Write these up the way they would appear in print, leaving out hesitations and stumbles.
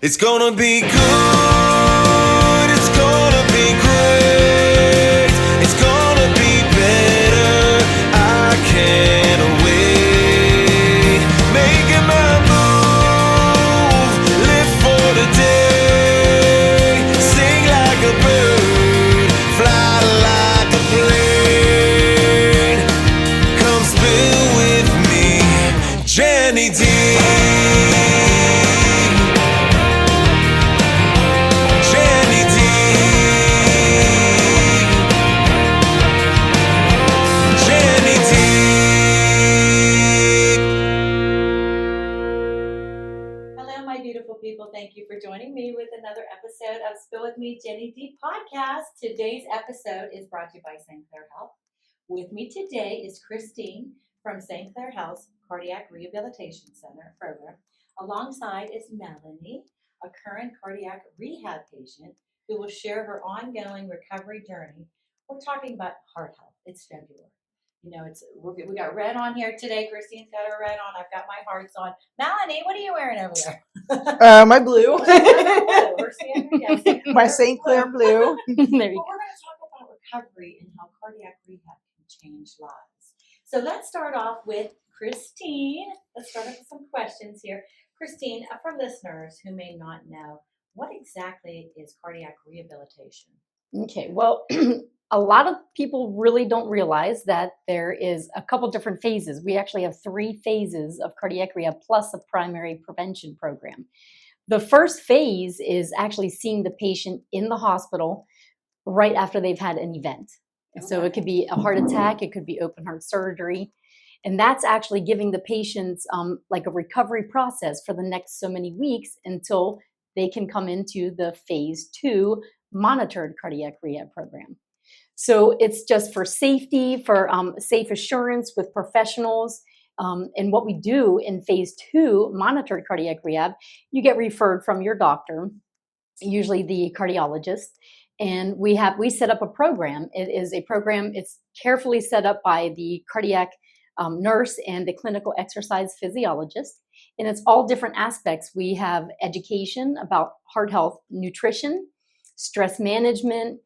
It's gonna be good, it's gonna be great, it's gonna be better, I can't wait. Making my move, live for the day, sing like a bird, fly like a plane. Come spill with me, Jenny D. People, thank you for joining me with another episode of Spill With Me, Jenny D podcast. Today's episode is brought to you by Clair Health. With me today is Christine from Clair Health's Cardiac Rehabilitation Center program. Alongside is Melanie, a current cardiac rehab patient who will share her ongoing recovery journey. We're talking about heart health. It's February. You know, we got red on here today. Christine's got her red on. I've got my hearts on. Melanie, what are you wearing over there? My blue. My St. Clair blue. There you go. We're going to talk about recovery and how cardiac rehab can change lives. So let's start off with Christine. Let's start off with some questions here. Christine, for listeners who may not know, what exactly is cardiac rehabilitation? Okay, well, a lot of people really don't realize that there is a couple different phases. We actually have 3 phases of cardiac rehab plus a primary prevention program. The first phase is actually seeing the patient in the hospital right after they've had an event. Okay. So it could be a heart attack, it could be open heart surgery, and that's actually giving the patients like a recovery process for the next so many weeks until they can come into the phase 2 monitored cardiac rehab program. So it's just for safety, for safe assurance with professionals. And what we do in phase 2 monitored cardiac rehab, you get referred from your doctor, usually the cardiologist, and we set up a program. It is a program, it's carefully set up by the cardiac nurse and the clinical exercise physiologist. And it's all different aspects. We have education about heart health, nutrition, stress management,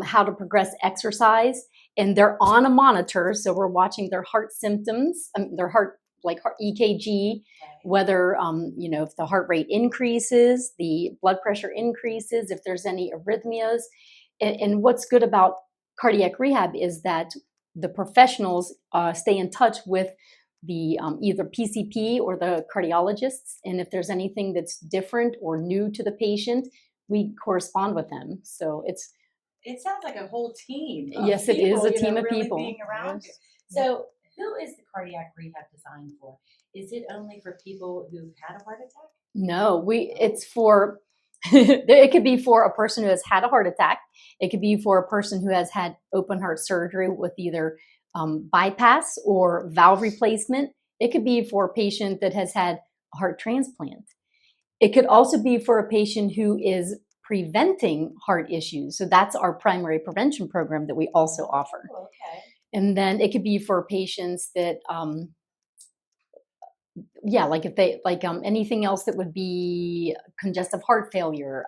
how to progress exercise, and they're on a monitor. So we're watching their heart symptoms, their heart EKG, whether, if the heart rate increases, the blood pressure increases, if there's any arrhythmias. And what's good about cardiac rehab is that the professionals stay in touch with the either PCP or the cardiologists. And if there's anything that's different or new to the patient, we correspond with them. So it sounds like a whole team. Yes, people, it is a team of really people. Being around you. So who is the cardiac rehab designed for? Is it only for people who've had a heart attack? No, it's for, it could be for a person who has had a heart attack. It could be for a person who has had open heart surgery with either bypass or valve replacement. It could be for a patient that has had a heart transplant. It could also be for a patient who is preventing heart issues. So that's our primary prevention program that we also offer. Oh, okay. And then it could be for patients that, like if they, anything else that would be congestive heart failure.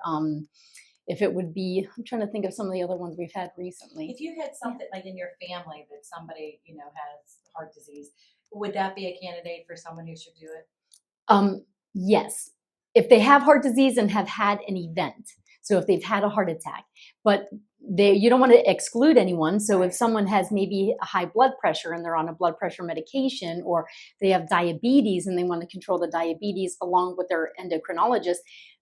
If it would be, I'm trying to think of some of the other ones we've had recently. If you had something like in your family that somebody, has heart disease, would that be a candidate for someone who should do it? Yes. If they have heart disease and have had an event, so if they've had a heart attack, but you don't want to exclude anyone. So if someone has maybe a high blood pressure and they're on a blood pressure medication, or they have diabetes and they want to control the diabetes along with their endocrinologist,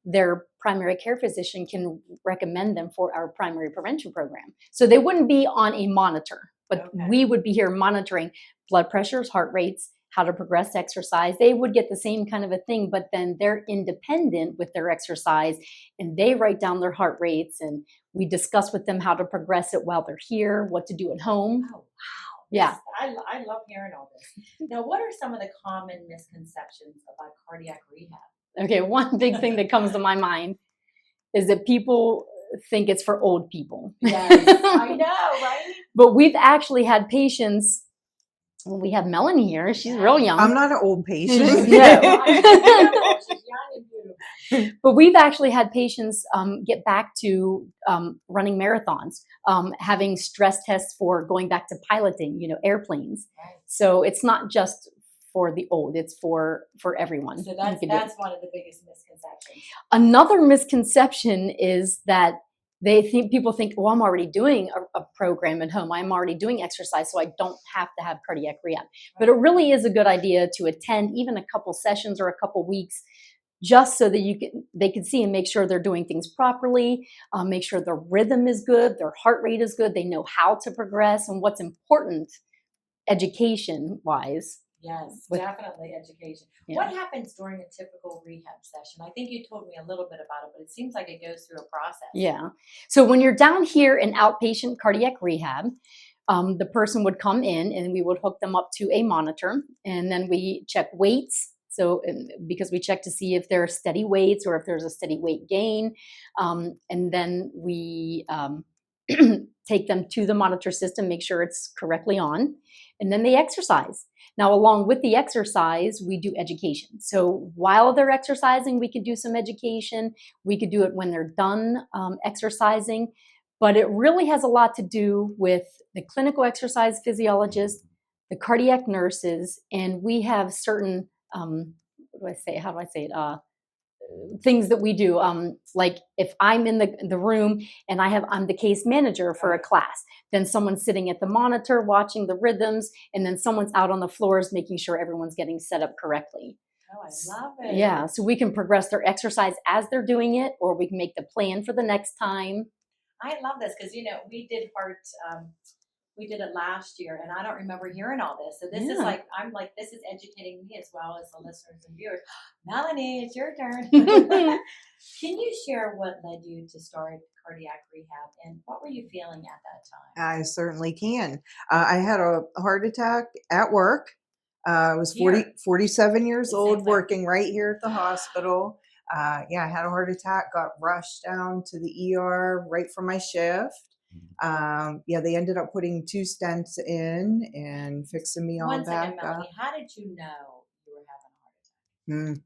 their primary care physician can recommend them for our primary prevention program. So they wouldn't be on a monitor, but we would be here monitoring blood pressures, heart rates, how to progress exercise. They would get the same kind of a thing, but then they're independent with their exercise and they write down their heart rates, and we discuss with them how to progress it while they're here, what to do at home. Oh, wow. Yeah. I love hearing all this. Now, what are some of the common misconceptions about cardiac rehab? Okay, one big thing that comes to my mind is that people think it's for old people. Yes, I know, right? But we've actually had patients. Well, we have Melanie here. She's real young. I'm not an old patient. No. She's young and beautiful. But we've actually had patients get back to running marathons, having stress tests for going back to piloting, airplanes. Right. So it's not just for the old; it's for everyone. So You can do it. that's one of the biggest misconceptions. Another misconception is that people think, well, I'm already doing a program at home. I'm already doing exercise, so I don't have to have cardiac rehab. But it really is a good idea to attend even a couple sessions or a couple weeks, just so that they can see and make sure they're doing things properly, make sure their rhythm is good, their heart rate is good, they know how to progress, and what's important, education wise. Yes, With- definitely education. Yeah. What happens during a typical rehab session? I think you told me a little bit about it, but it seems like it goes through a process. Yeah. So when you're down here in outpatient cardiac rehab, the person would come in and we would hook them up to a monitor, and then we check weights. So because we check to see if there are steady weights or if there's a steady weight gain, and then we take them to the monitor system, make sure it's correctly on, and then they exercise. Now, along with the exercise, we do education. So while they're exercising, we can do some education. We could do it when they're done exercising. But it really has a lot to do with the clinical exercise physiologist, the cardiac nurses, and we have certain, what do I say? How do I say it? Things that we do, like if I'm in the room and I'm the case manager for a class, then someone's sitting at the monitor watching the rhythms, and then someone's out on the floors making sure everyone's getting set up correctly. Oh, I love it. Yeah, so we can progress their exercise as they're doing it, or we can make the plan for the next time. I love this because we did heart. We did it last year, and I don't remember hearing all this. So this is Yeah. I'm like, this is educating me as well as the listeners and viewers. Melanie, it's your turn. Can you share what led you to start cardiac rehab, and what were you feeling at that time? I certainly can. I had a heart attack at work. I was Here? 47 years The old, same place. working right here at the hospital. Yeah, I had a heart attack, got rushed down to the ER right for my shift. Yeah, they ended up putting 2 stents in and fixing me all One back second, up. Melanie. How did you know you were having a heart attack?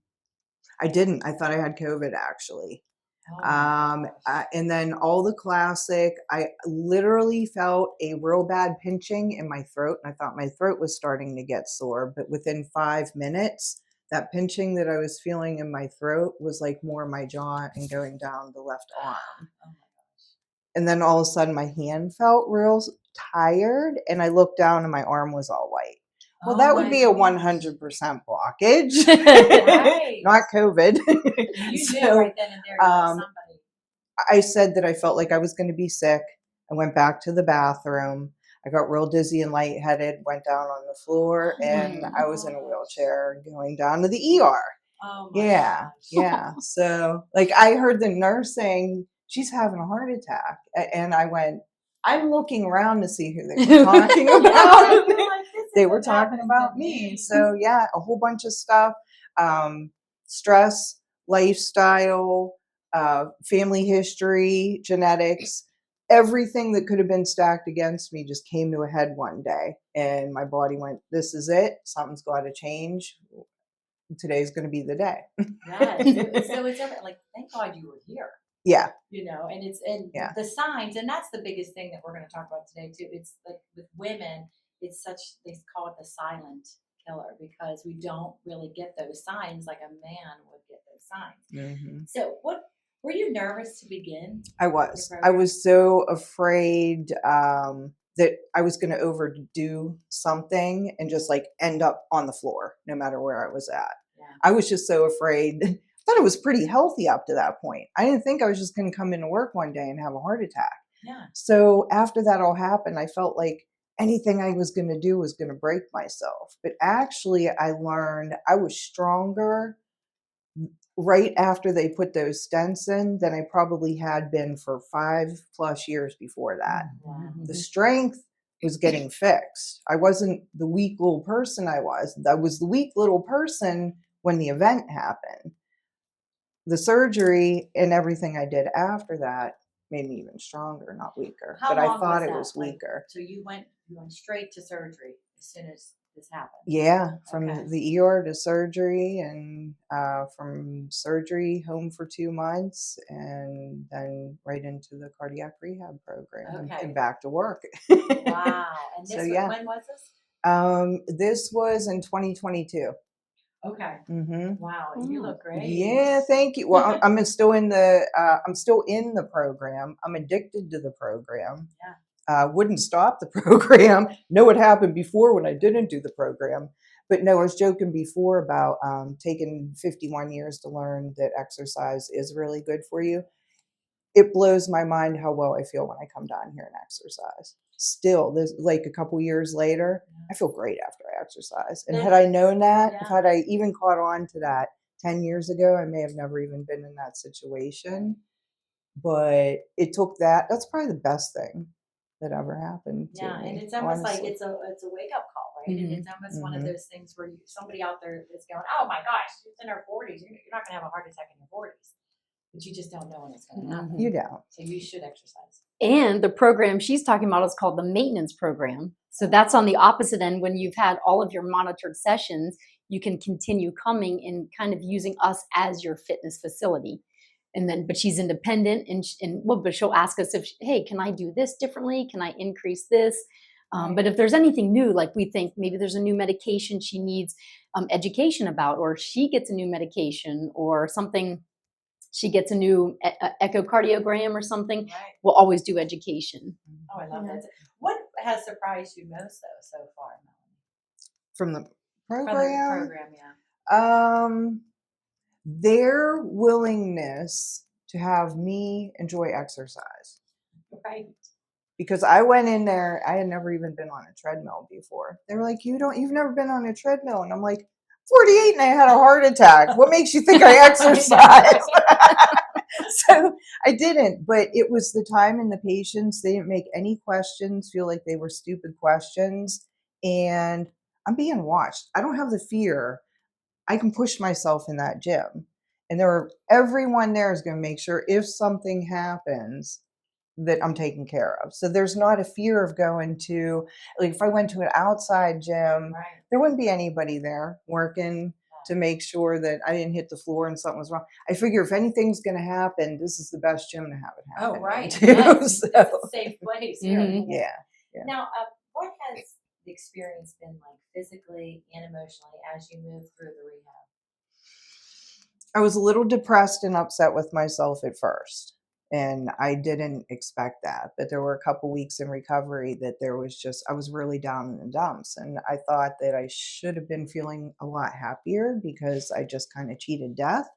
I didn't. I thought I had COVID actually. Oh my gosh. And then all the classic, I literally felt a real bad pinching in my throat. And I thought my throat was starting to get sore, but within 5 minutes, that pinching that I was feeling in my throat was like more my jaw and going down the left arm. Oh my gosh. And then all of a sudden my hand felt real tired and I looked down and my arm was all white. Well, Oh that my would be a gosh. 100% blockage, Right. not COVID. You knew So, right then and there you had somebody. I said that I felt like I was going to be sick. I went back to the bathroom. I got real dizzy and lightheaded, went down on the floor, Oh my and I was in a gosh. wheelchair going down to the ER. Oh my Yeah, gosh. yeah. So, like, I heard the nurse saying, she's having a heart attack. And I went, I'm looking around to see who they were talking Yeah, about. you're like, this They isn't were talking happening to about me. So, yeah, a whole bunch of stuff. Stress, lifestyle, family history, genetics, everything that could have been stacked against me just came to a head one day. And my body went, this is it. Something's got to change. Today's going to be the day. Yes. So it's like, thank God you were here. Yeah. And Yeah. the signs, and that's the biggest thing that we're going to talk about today too. It's like with women, it's they call it the silent killer because we don't really get those signs like a man would get those signs. Mm-hmm. So what were you nervous to begin? I was so afraid that I was going to overdo something and just like end up on the floor, no matter where I was at. Yeah. I was just so afraid. I thought I was pretty healthy up to that point. I didn't think I was just going to come into work one day and have a heart attack. Yeah. So after that all happened, I felt like anything I was going to do was going to break myself. But actually, I learned I was stronger right after they put those stents in than I probably had been for 5+ years before that. Wow. The strength was getting fixed. I wasn't the weak little person I was. I was the weak little person when the event happened. The surgery and everything I did after that made me even stronger, not weaker. How but I long thought was it that? was weaker. So you went straight to surgery as soon as this happened. Yeah, from Okay. the ER to surgery, and from surgery home for 2 months, and then right into the cardiac rehab program Okay. and back to work. Wow. And So this yeah, when was this? this was in 2022. Okay. Mm-hmm. Wow. And you look great. Yeah, thank you. Well, I'm still in the program. I'm addicted to the program. Yeah. Wouldn't stop the program. Know what happened before when I didn't do the program. But no, I was joking before about taking 51 years to learn that exercise is really good for you. It blows my mind how well I feel when I come down here and exercise. Still, this like a couple years later, I feel great after I exercise. And had I known that, if Yeah. had I even caught on to that 10 years ago, I may have never even been in that situation. But it took that. That's probably the best thing that ever happened to Yeah, and me. it's almost like Honestly. it's a wake up call, right? And it's almost one of Mhm. those things where somebody out there is going, "Oh my gosh, she's in her 40s. You're not going to have a heart attack in your 40s, but you just don't know when it's going to happen. You don't. So you should exercise." And the program she's talking about is called the maintenance program. So that's on the opposite end. When you've had all of your monitored sessions, you can continue coming and kind of using us as your fitness facility. And then, but she's independent, but she'll ask us if, hey, can I do this differently? Can I increase this? But if there's anything new, like we think maybe there's a new medication she needs education about, or she gets a new medication or something, she gets a new echocardiogram or something, Right. we'll always do education. Oh, I love Yeah. that. What has surprised you most, though, so far, Melanie? From the From the program, program, yeah. their willingness to have me enjoy exercise. Right. Because I went in there, I had never even been on a treadmill before. They were like, you've never been on a treadmill. And I'm like, 48 and I had a heart attack. What makes you think I exercise? So I didn't, but it was the time and the patience. They didn't make any questions feel like they were stupid questions. And I'm being watched. I don't have the fear. I can push myself in that gym. And everyone there is going to make sure if something happens that I'm taken care of. So there's not a fear of going to, like if I went to an outside gym, Right. there wouldn't be anybody there working to make sure that I didn't hit the floor and something was wrong. I figure if anything's going to happen, this is the best gym to have it happen. Oh, right. Too. Yes. So, It's a safe place. Mhm. yeah. Now, what has the experience been like physically and emotionally as you move through the rehab? I was a little depressed and upset with myself at first. And I didn't expect that. But there were a couple weeks in recovery that I was really down in the dumps. And I thought that I should have been feeling a lot happier because I just kind of cheated death.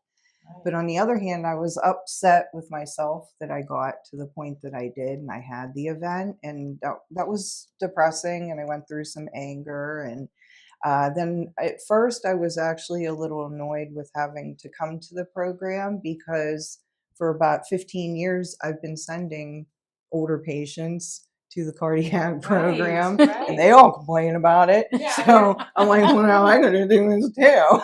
Right. But on the other hand, I was upset with myself that I got to the point that I did and I had the event. And that was depressing. And I went through some anger. And then at first, I was actually a little annoyed with having to come to the program because for about 15 years, I've been sending older patients to the cardiac program, right. and they all complain about it. Yeah, So yeah. I'm like, well, now I'm going to do this too.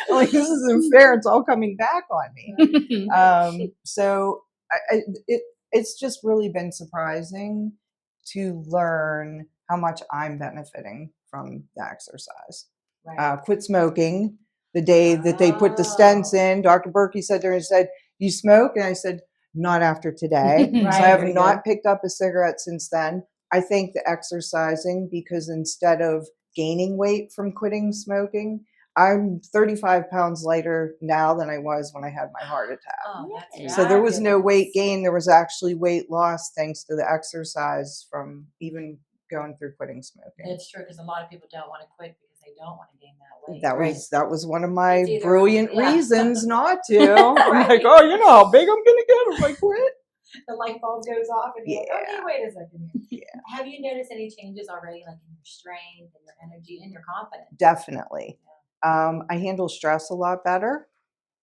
I'm like, this isn't fair. It's all coming back on me. So it's just really been surprising to learn how much I'm benefiting from the exercise. Right. Quit smoking the day that they put the stents in. Dr. Berkey said there and said, "You smoke?" And I said, "Not after today." So I have Right. not picked up a cigarette since then. I think the exercising, because instead of gaining weight from quitting smoking, I'm 35 pounds lighter now than I was when I had my heart attack. Oh, that's So there was no weight fabulous. gain. There was actually weight loss thanks to the exercise from even going through quitting smoking. It's true because a lot of people don't want to quit because they don't want to gain that weight. That was one of my It's either- brilliant yeah. reasons not to. I'm Right. like, oh, you know how big I'm gonna get if I quit. The light bulb goes off and you're like, okay, Yeah. wait a second here. Yeah. Have you noticed any changes already, like in your strength and your energy and your confidence? Definitely. I handle stress a lot better.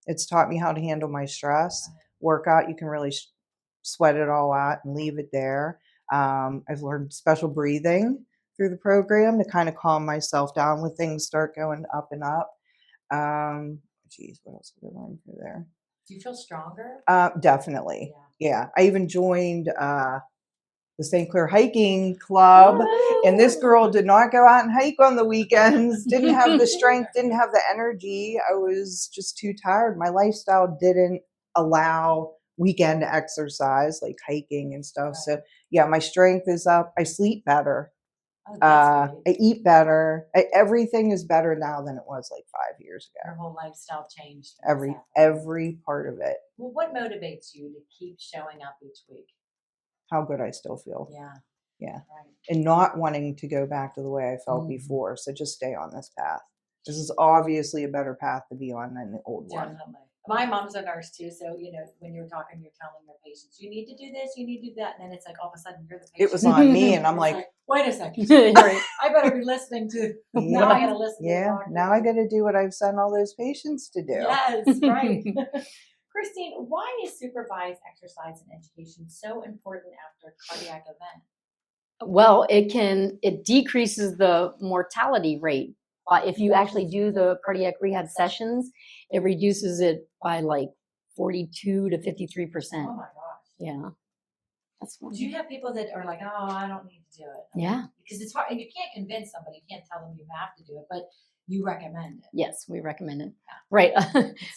It's taught me how to handle my stress. Workout, you can really sweat it all out and leave it there. I've learned special breathing through the program to kind of calm myself down when things start going up and up. What else did I learn through there? Do you feel stronger? Definitely. Yeah. I even joined the St. Clair hiking club. And this girl did not go out and hike on the weekends, didn't have the strength, didn't have the energy. I was just too tired. My lifestyle didn't allow weekend exercise like hiking and stuff. So yeah, my strength is up. I sleep better. Oh, that's great. I eat better. Everything is better now than it was like 5 years Your ago. whole lifestyle changed. Every part of it. Well, what motivates you to keep showing up each week? How good I still feel. Yeah. Yeah. Right. And not wanting to go back to the way I felt before. So just stay on this path. This is obviously a better path to be on than the old one. Definitely. My mom's a nurse too, so when you're talking, you're telling your patients, you need to do this, you need to do that, and then it's like all of a sudden you're the patient. It was on me, and I'm It's like, wait a second, Right. I better be listening to. Now I gotta listen. To the yeah, doctor. now I got to do what I've sent all those patients to do. Yes, right. Christine, why is supervised exercise and education so important after a cardiac event? Well, it decreases the mortality rate. If you actually do the cardiac rehab sessions, it reduces it by like 42 to 53%. Oh my gosh. Yeah. That's one. Do you have people that are like, oh, I don't need to do it? Yeah. Because it's hard, and you can't convince somebody, you can't tell them you have to do it, but you recommend it. Yes, we recommend it. Right.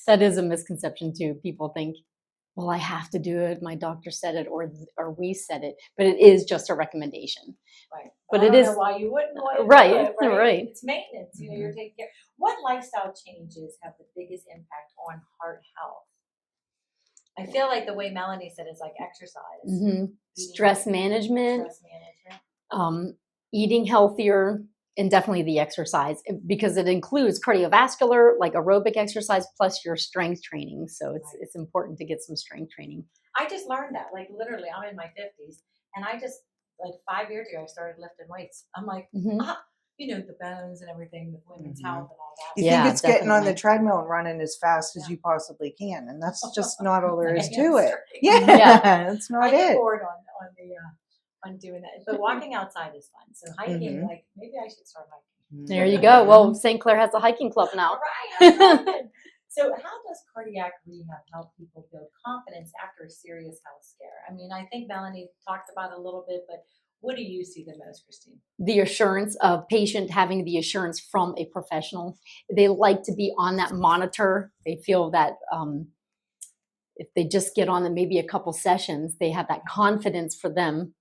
That is a misconception too. People think, well, I have to do it. My doctor said it, or we said it, but it is just a recommendation. Right. But I it don't is know why you wouldn't want to right, do it, right? right. It's maintenance. You're taking care. What lifestyle changes have the biggest impact on heart health? I feel like the way Melanie said is like exercise, Stress management, management. eating healthier, and definitely the exercise, because it includes cardiovascular, like aerobic exercise, plus your strength training. So it's important to get some strength training. I just learned that, like literally, I'm in my 50s, and I just like 5 years ago I started lifting weights. I'm like, the bones and everything with women's health and all that. You think it's getting on the treadmill and running as fast as you possibly can, and that's just not all there is to it. Yeah, that's not I get it. bored on doing that, but walking outside is fun. So hiking, like maybe I should start hiking. There you go. Well, St. Clair has a hiking club now. All right. So how does cardiac rehab help people build confidence after a serious health scare? I mean, I think Melanie talked about it a little bit, but what do you see the most, Christine? The assurance of patient having the assurance from a professional. They like to be on that monitor. They feel that if they just get on maybe a couple sessions, they have that confidence for them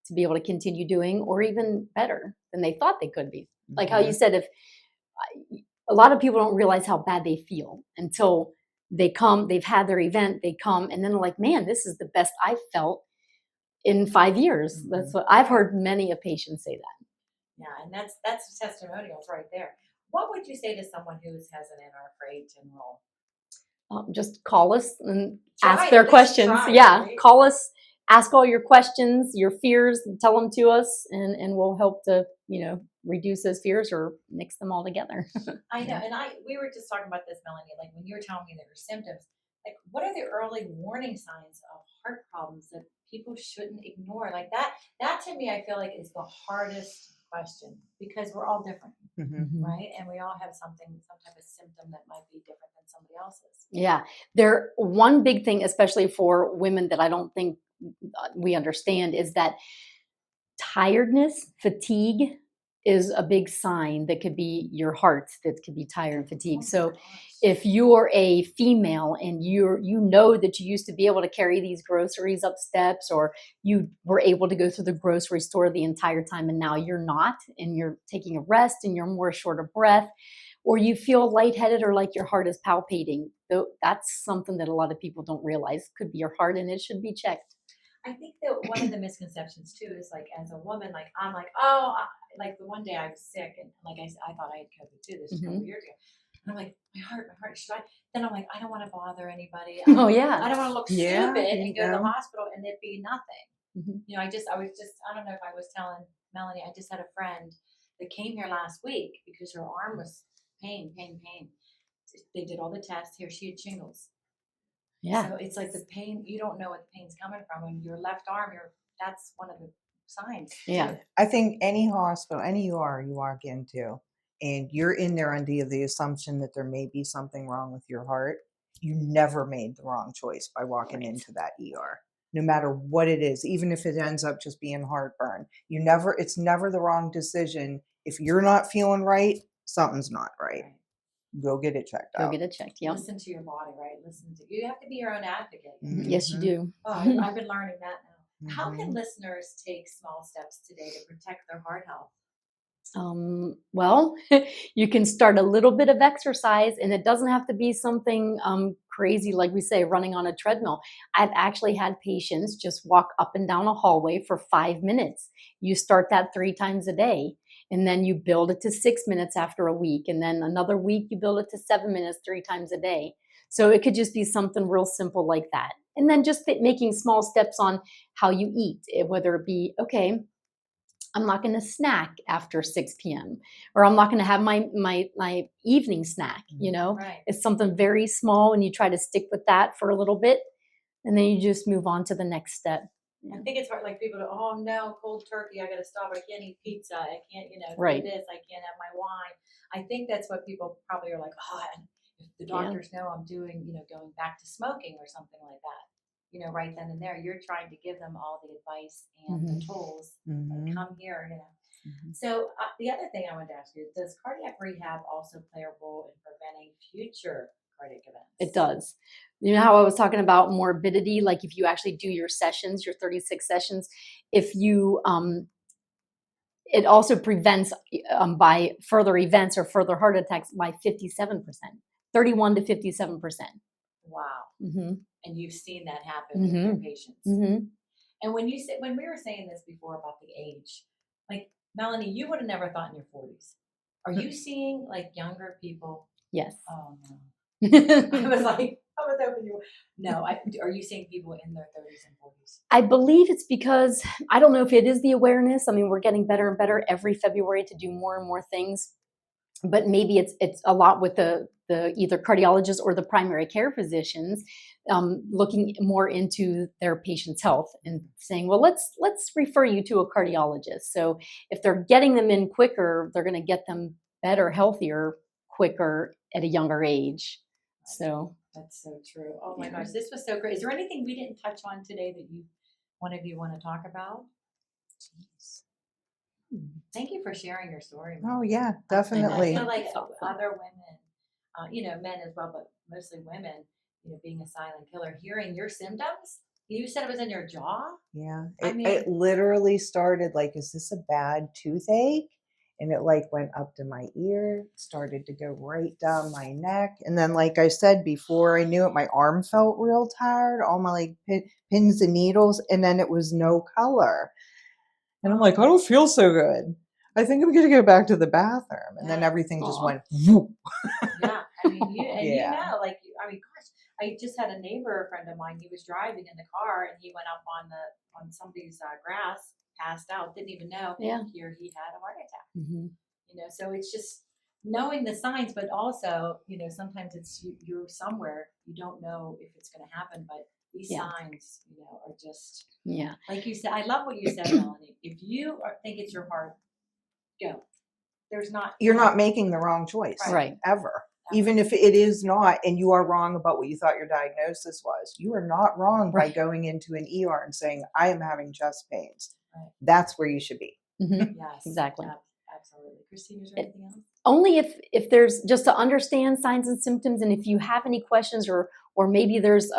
to be able to continue doing, or even better than they thought they could be. Like how you said, if a lot of people don't realize how bad they feel until they come, they've had their event, they come, and then they're like, man, this is the best I've felt in 5 years. That's what I've heard many a patient say that. Yeah, and that's testimonials right there. What would you say to someone who is hesitant or afraid to enroll? Just call us and Try, ask their questions. right? Call us, ask all your questions, your fears, tell them to us, and we'll help to, reduce those fears or nix them all together. I know, and we were just talking about this, Melanie, like when you were telling me there were symptoms, like what are the early warning signs of heart problems that people shouldn't ignore? Like that to me, I feel like is the hardest question, because we're all different, right? And we all have some type of symptom that might be different than somebody else's. Yeah. One big thing, especially for women, that I don't think we understand is that tiredness, fatigue is a big sign that could be your heart that could be tired and fatigued. So if you're a female and you know that you used to be able to carry these groceries up steps, or you were able to go through the grocery store the entire time, and now you're not, and you're taking a rest and you're more short of breath, or you feel lightheaded or like your heart is palpitating, that's something that a lot of people don't realize could be your heart, and it should be checked. I think that one of the misconceptions too is like, as a woman, like I'm like, oh, like the one day I was sick, and like I thought I had COVID too. This was a couple years ago. And I'm like, my heart, should I? Then I'm like, I don't want to bother anybody. I don't want to look stupid and go to the hospital and it be nothing. I was just, I don't know if I was telling Melanie, I just had a friend that came here last week because her arm was pain. So they did all the tests. Here, she had shingles. Yeah. So it's like the pain, you don't know what the pain's coming from. And your left arm, that's one of the signs. Yeah. I think any hospital, any ER you walk into, and you're in there under the assumption that there may be something wrong with your heart, you never made the wrong choice by walking into that ER. no matter what it is, even if it ends up just being heartburn. It's never the wrong decision. If you're not feeling right, something's not right. Right. Go get it checked Go out. get it checked. Yep. Listen to your body, right? You have to be your own advocate. Yes, you Mhm. do. Oh, I've been learning that now. How can Mhm. listeners take small steps today to protect their heart health? Well, you can start a little bit of exercise, and it doesn't have to be something crazy, like we say, running on a treadmill. I've actually had patients just walk up and down a hallway for 5 minutes. You start that 3 times a day, and then you build it to 6 minutes after a week, and then another week you build it to 7 minutes 3 times a day. So it could just be something real simple like that. And then just making small steps on how you eat, whether it be, okay, I'm not going to snack after 6 p.m. or I'm not going to have my evening snack, Right. It's something very small and you try to stick with that for a little bit and then you just move on to the next step. I think it's hard, like people go, oh no, cold turkey, I gotta stop. I can't eat pizza. I can't, Right. do this. I can't have my wine. I think that's what people probably are like, oh, and if the Yeah. doctors know I'm doing, going back to smoking or something like that, right then and there, you're trying to give them all the advice and the tools. Like, Mhm. come here, Mhm. So the other thing I wanted to ask you, does cardiac rehab also play a role in preventing future cardiac events? It does. You know how I was talking about morbidity, like if you actually do your sessions, your 36 sessions, if you it also prevents by further events or further heart attacks by 57%, 31 to 57%. Wow. Mm-hmm. And you've seen that happen with your patients. Mm-hmm. And when we were saying this before about the age, like Melanie, you would have never thought in your 40s. Are you seeing like younger people? Yes. Oh no. I was hoping you. No, are you seeing people in their 30s and 40s? I believe it's because I don't know if it is the awareness. I mean, we're getting better and better every February to do more and more things, but maybe it's a lot with the either cardiologists or the primary care physicians looking more into their patient's health and saying, well, let's refer you to a cardiologist. So if they're getting them in quicker, they're going to get them better, healthier, quicker at a younger age. So That's so true. Oh my gosh, this was so great. Is there anything we didn't touch on today that one of you want to talk about? Jeez. Thank you for sharing your story. Oh Melanie. yeah, I definitely. feel like other women, men as well, but mostly women, being a silent killer, hearing your symptoms. You said it was in your jaw. Yeah. I mean- it literally started like, is this a bad toothache? And it like went up to my ear, started to go right down my neck. And then, like I said, before I knew it, my arm felt real tired, all my like pins and needles. And then it was no color. And I'm like, I don't feel so good. I think I'm going to go back to the bathroom. And then Yes. everything just Aw. went, whoop. Yeah, I mean, Yeah. gosh, I just had a neighbor friend of mine. He was driving in the car and he went up on somebody's grass, passed out, didn't even know. Yeah. Here he had a heart attack. mm-hmm. So it's just knowing the signs, but also, sometimes it's you're somewhere you don't know if it's going to happen, but these signs, are just Yeah. like you said. I love what you said, Melanie. If you think it's your heart, go. You're not making the wrong choice. Right. Ever. Even if it is not, and you are wrong about what you thought your diagnosis was, you are not wrong by going into an ER and saying, I am having chest pains. Right. That's where you should be. Mm-hmm. Yes, Exactly. Absolutely. Christine, is there anything else? Only if there's just to understand signs and symptoms, and if you have any questions or maybe there's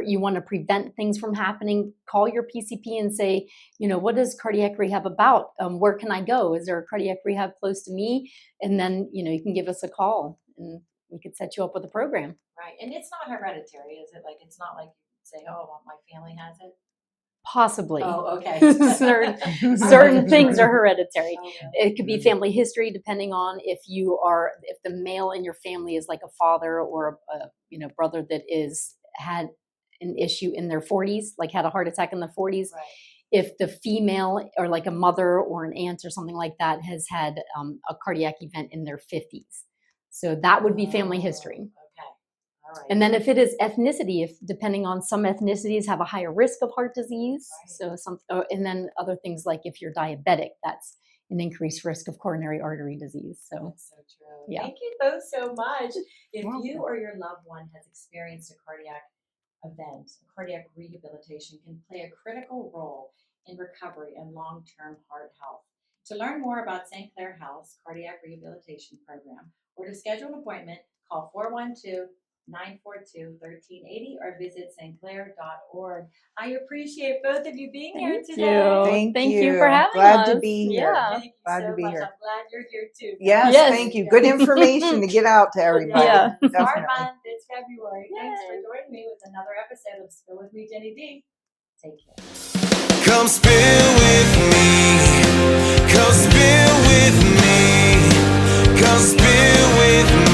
you want to prevent things from happening, call your PCP and say, what is cardiac rehab about? Where can I go? Is there a cardiac rehab close to me? And then you can give us a call and we could set you up with a program. Right, and it's not hereditary, is it? Like it's not like you say, oh, well, my family has it. Possibly. Oh, okay. certain things are hereditary. Oh, yeah. It could be family history, depending on if the male in your family is like a father or a brother that had an issue in their 40s, like had a heart attack in the 40s. Right. If the female or like a mother or an aunt or something like that has had a cardiac event in their 50s. So that would be family history. Okay. All right. And then if it is ethnicity, if depending on some ethnicities have a higher risk of heart disease. Right. So and then other things like if you're diabetic, that's an increased risk of coronary artery disease. So that's so true. Yeah. Thank you both so much. If Welcome. you or your loved one has experienced a cardiac event, cardiac rehabilitation can play a critical role in recovery and long-term heart health. To learn more about St. Clair Health's cardiac rehabilitation program or to schedule an appointment, call 412-942-1380 or visit stclair.org. I appreciate both of you being here Thank today. you. Thank you for having Glad us. to be here. Yeah. Thank you Glad so to be much. here. I'm glad you're here too. Yes, Yes. thank you. Good information to get out to everybody. Yeah. It's our Definitely. month. It's February. Thanks for Yay. joining me with another episode of Spill with Me, Jenny D. Take care. Come spill with me. Come spill with me. Come spill with me.